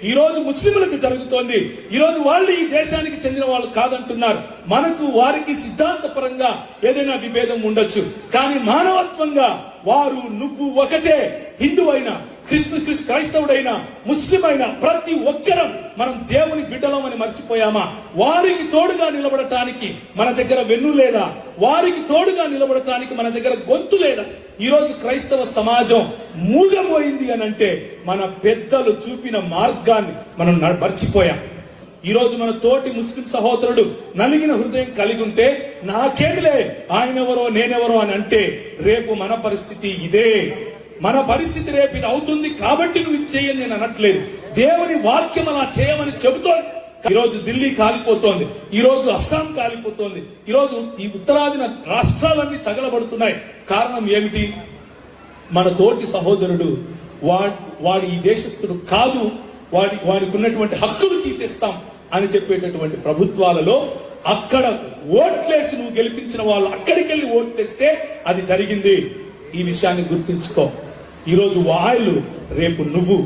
ఈ రోజు ముస్లింలకు జరుగుతోంది. ఈ రోజు వాళ్ళు ఈ దేశానికి చెందిన వాళ్ళు కాదంటున్నారు. మనకు వారికి సిద్ధాంతపరంగా ఏదైనా విభేదం ఉండొచ్చు, కానీ మానవత్వంగా వారు నువ్వు ఒకటే. హిందూ అయినా, క్రైస్తవుడైనా, ముస్లిం అయినా ప్రతి ఒక్కరం మనం దేవుని బిడ్డలమని మర్చిపోయామా? వారికి తోడుగా నిలబడటానికి మన దగ్గర వెన్ను లేదా? వారికి తోడుగా నిలబడటానికి మన దగ్గర గొంతు లేదా? ఈ రోజు క్రైస్తవ సమాజం మూగపోయింది అని అంటే మన పెద్దలు చూపిన మార్గాన్ని మనం మర్చిపోయాం. ఈ రోజు మన తోటి ముస్లిం సహోదరుడు నలిగిన హృదయం కలిగి ఉంటే నాకేమిలే, ఆయనెవరో నేనెవరో అని అంటే రేపు మన పరిస్థితి ఇదే. మన పరిస్థితి రేపు ఇది అవుతుంది కాబట్టి నువ్వు ఇది చేయని నేను అనట్లేదు. దేవుని వాక్యం అలా చేయమని చెబుతోంది. ఈ రోజు ఢిల్లీ కాలిపోతోంది, ఈ రోజు అస్సాం కాలిపోతోంది, ఈ రోజు ఈ ఉత్తరాదిన రాష్ట్రాలన్నీ తగలబడుతున్నాయి. కారణం ఏమిటి? మన తోటి సహోదరుడు వాడి ఈ దేశస్థుడు కాదు, వాడికి ఉన్నటువంటి హక్కులు తీసేస్తాం అని చెప్పేటటువంటి ప్రభుత్వాలలో అక్కడ ఓట్లేసి నువ్వు గెలిపించిన వాళ్ళు అక్కడికి వెళ్ళి ఓట్లేస్తే అది జరిగింది. ఈ విషయాన్ని గుర్తుంచుకో. ఈ రోజు వాళ్ళు, రేపు నువ్వు.